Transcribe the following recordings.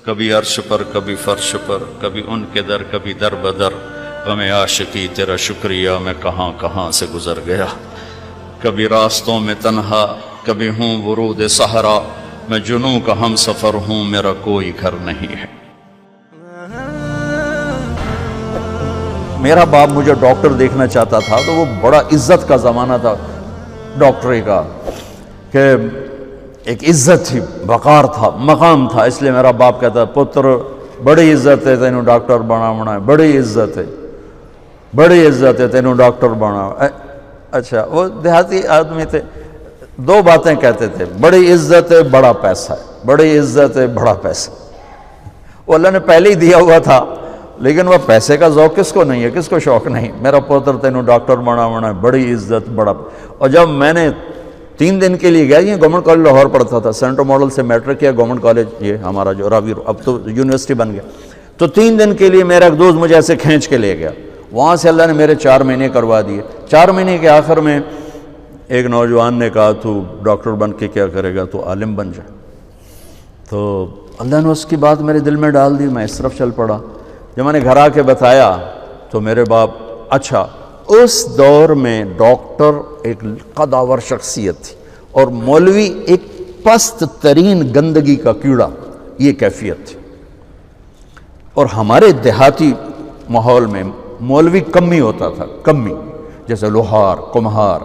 کبھی عرش پر کبھی فرش پر، کبھی ان کے در کبھی در بدر، غم عاشقی تیرا شکریہ میں کہاں کہاں سے گزر گیا، کبھی راستوں میں تنہا کبھی ہوں ورود صحرا، میں جنوں کا ہم سفر ہوں میرا کوئی گھر نہیں ہے۔ میرا باپ مجھے ڈاکٹر دیکھنا چاہتا تھا تو وہ بڑا عزت کا زمانہ تھا ڈاکٹری کا، کہ ایک عزت تھی، وقار تھا، مقام تھا، اس لیے میرا باپ کہتا پتر بڑی عزت ہے تینوں ڈاکٹر بناونا ہے، بڑی عزت ہے، بڑی عزت ہے تینوں ڈاکٹر بنا۔ اچھا، وہ دیہاتی آدمی تھے، دو باتیں کہتے تھے، بڑی عزت ہے بڑا پیسہ ہے، بڑی عزت ہے بڑا پیسہ۔ وہ اللہ نے پہلے ہی دیا ہوا تھا، لیکن وہ پیسے کا ذوق کس کو نہیں ہے، کس کو شوق نہیں، میرا پوتر تینوں ڈاکٹر بناونا ہے، بڑی عزت بڑا۔ اور جب میں نے 3 دن کے لیے گیا، یہ گورنمنٹ کالج لاہور پڑھتا تھا، سینٹر ماڈل سے میٹرک کیا، گورنمنٹ کالج یہ ہمارا جو راوی اب تو یونیورسٹی بن گیا، تو 3 دن کے لیے میرا ایک دوست مجھے ایسے کھینچ کے لے گیا، وہاں سے اللہ نے میرے 4 مہینے کروا دیے۔ 4 مہینے کے آخر میں ایک نوجوان نے کہا تو ڈاکٹر بن کے کیا کرے گا، تو عالم بن جا۔ تو اللہ نے اس کی بات میرے دل میں ڈال دی، میں اس طرف چل پڑا۔ جب میں نے گھر آ کے بتایا تو میرے باپ، اچھا اس دور میں ڈاکٹر ایک قداور شخصیت تھی اور مولوی ایک پست ترین گندگی کا کیڑا، یہ کیفیت تھی۔ اور ہمارے دیہاتی ماحول میں مولوی کمی ہوتا تھا، کمی، جیسے لوہار، کمہار،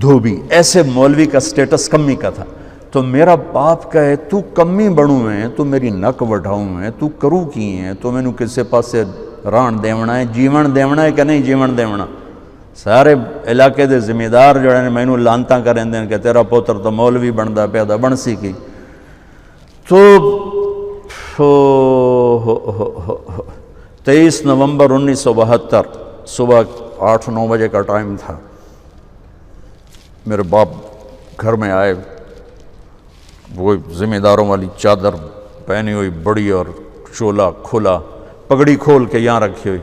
دھوبی، ایسے مولوی کا سٹیٹس کمی کا تھا۔ تو میرا باپ کہے تو کمی بڑوں ہیں، تو میری نک وڈھاؤں ہیں، تو کرو کی ہیں، تو میں نے کسے پاسے ران دیونا ہے، جیون دیونا ہے کہ نہیں جیون دیونا۔ سارے علاقے دے ذمہ دار جو ہے میں نے لانتاں کریں دیں کہ تیرا پوتر تو مولوی بندا پیدا بن سی کی۔ تو 23 نومبر 1972 صبح 8-9 بجے کا ٹائم تھا، میرے باپ گھر میں آئے، وہ ذمہ داروں والی چادر پہنی ہوئی بڑی اور چولا کھلا، پگڑی کھول کے یہاں رکھی ہوئی،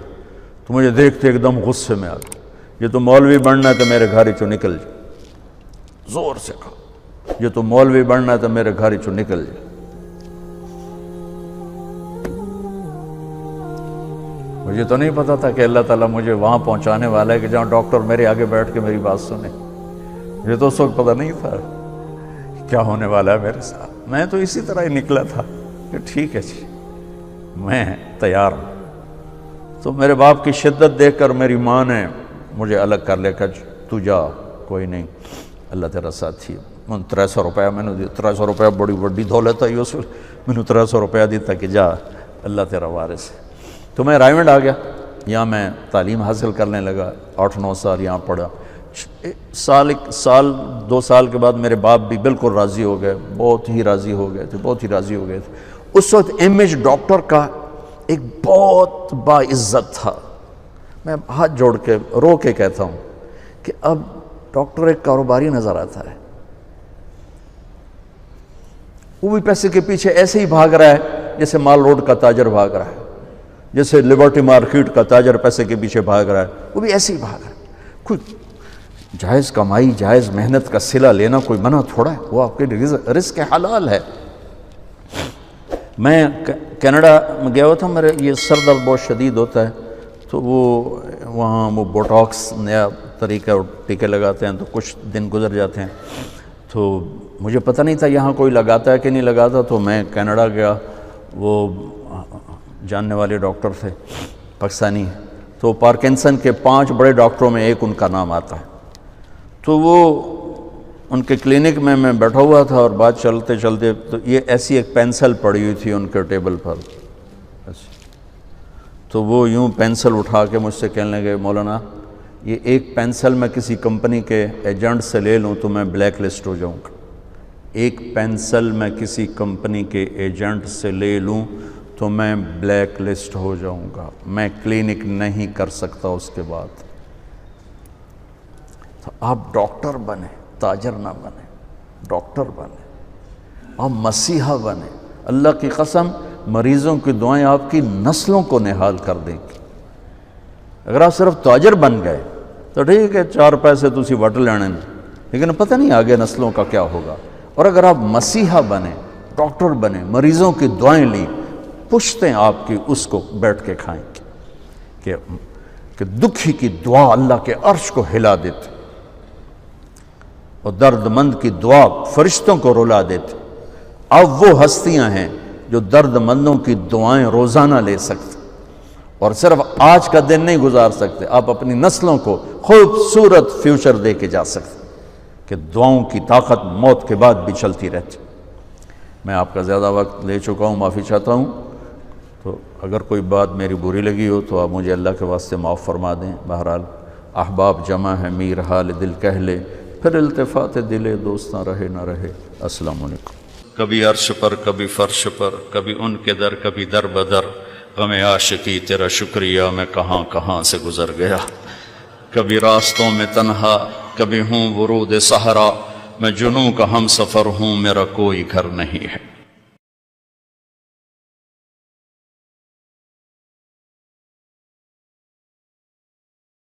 تو مجھے دیکھتے ایک دم غصے میں آ گیا، یہ تو مولوی بننا ہے تو میرے گھر چو نکل جائے، زور سے کہا یہ تو مولوی بننا ہے تو میرے گھر چو نکل جائے۔ مجھے تو نہیں پتا تھا کہ اللہ تعالیٰ مجھے وہاں پہنچانے والا ہے کہ جہاں ڈاکٹر میرے آگے بیٹھ کے میری بات سنے۔ مجھے تو اس وقت پتہ نہیں تھا کیا ہونے والا ہے میرے ساتھ، میں تو اسی طرح ہی نکلا تھا کہ ٹھیک ہے جی میں تیار ہوں۔ تو میرے باپ کی شدت دیکھ کر میری ماں نے مجھے الگ کر لیا کہ تو جا، کوئی نہیں، اللہ تیرا ساتھی ہے۔ میں 300 روپیہ میں نے دیا، 300 روپیہ بڑی بڑی دولت ہے اس وقت، میں نے 300 روپیہ دیتا کہ جا اللہ تیرا وارث ہے۔ تو میں رائمنڈ آ گیا، یہاں میں تعلیم حاصل کرنے لگا، 8-9 سال یہاں پڑھا۔ سال 2 سال کے بعد میرے باپ بھی بالکل راضی ہو گئے، بہت ہی راضی ہو گئے تھے، بہت ہی راضی ہو گئے تھے۔ اس وقت امیج ڈاکٹر کا ایک بہت باعزت تھا۔ میں ہاتھ جوڑ کے رو کے کہتا ہوں کہ اب ڈاکٹر ایک کاروباری نظر آتا ہے، وہ بھی پیسے کے پیچھے ایسے ہی بھاگ رہا ہے جیسے مال روڈ کا تاجر بھاگ رہا ہے، جیسے لبرٹی مارکیٹ کا تاجر پیسے کے پیچھے بھاگ رہا ہے، وہ بھی ایسے ہی بھاگ رہا ہے۔ کوئی جائز کمائی، جائز محنت کا صلہ لینا کوئی منع تھوڑا ہے، وہ آپ کے رزق حلال ہے۔ میں کینیڈا میں گیا ہوا تھا، میرے یہ سر درد بہت شدید ہوتا ہے، تو وہاں وہ بوٹاکس نیا طریقہ ٹیکے لگاتے ہیں، تو کچھ دن گزر جاتے ہیں، تو مجھے پتہ نہیں تھا یہاں کوئی لگاتا ہے کہ نہیں لگاتا۔ تو میں کینیڈا گیا، وہ جاننے والے ڈاکٹر تھے پاکستانی، تو پارکنسن کے 5 بڑے ڈاکٹروں میں ایک ان کا نام آتا ہے۔ تو وہ ان کے کلینک میں بیٹھا ہوا تھا اور بات چلتے چلتے تو یہ ایسی ایک پینسل پڑی ہوئی تھی ان کے ٹیبل پر، تو وہ یوں پینسل اٹھا کے مجھ سے کہنے لگے مولانا یہ ایک پینسل میں کسی کمپنی کے ایجنٹ سے لے لوں تو میں بلیک لسٹ ہو جاؤں گا، ایک پینسل میں کسی کمپنی کے ایجنٹ سے لے لوں تو میں بلیک لسٹ ہو جاؤں گا، میں کلینک نہیں کر سکتا اس کے بعد۔ تو آپ ڈاکٹر بنے، تاجر نہ بنے، ڈاکٹر بنے، آپ مسیحا بنے۔ اللہ کی قسم مریضوں کی دعائیں آپ کی نسلوں کو نہال کر دیں گی۔ اگر آپ صرف تاجر بن گئے تو ٹھیک ہے 4 پیسے تسی وٹ لینے، لیکن پتہ نہیں آگے نسلوں کا کیا ہوگا۔ اور اگر آپ مسیحا بنے، ڈاکٹر بنے، مریضوں کی دعائیں لیں، پشتیں آپ کی اس کو بیٹھ کے کھائیں گے کہ دکھی کی دعا اللہ کے عرش کو ہلا دیتے اور درد مند کی دعا فرشتوں کو رلا دیتے۔ اب وہ ہستیاں ہیں جو درد مندوں کی دعائیں روزانہ لے سکتے اور صرف آج کا دن نہیں گزار سکتے، آپ اپنی نسلوں کو خوبصورت فیوچر دے کے جا سکتے کہ دعاؤں کی طاقت موت کے بعد بھی چلتی رہتی۔ میں آپ کا زیادہ وقت لے چکا ہوں، معافی چاہتا ہوں، تو اگر کوئی بات میری بری لگی ہو تو آپ مجھے اللہ کے واسطے معاف فرما دیں۔ بہرحال احباب جمع ہے، میر حال دل کہہ لے، پھر التفات دل دوستاں رہے نہ رہے۔ السلام علیکم۔ کبھی عرش پر کبھی فرش پر، کبھی ان کے در کبھی در بدر، غم عاشقی تیرا شکریہ میں کہاں کہاں سے گزر گیا۔ کبھی راستوں میں تنہا، کبھی ہوں ورود صحرا، میں جنوں کا ہم سفر ہوں، میرا کوئی گھر نہیں ہے۔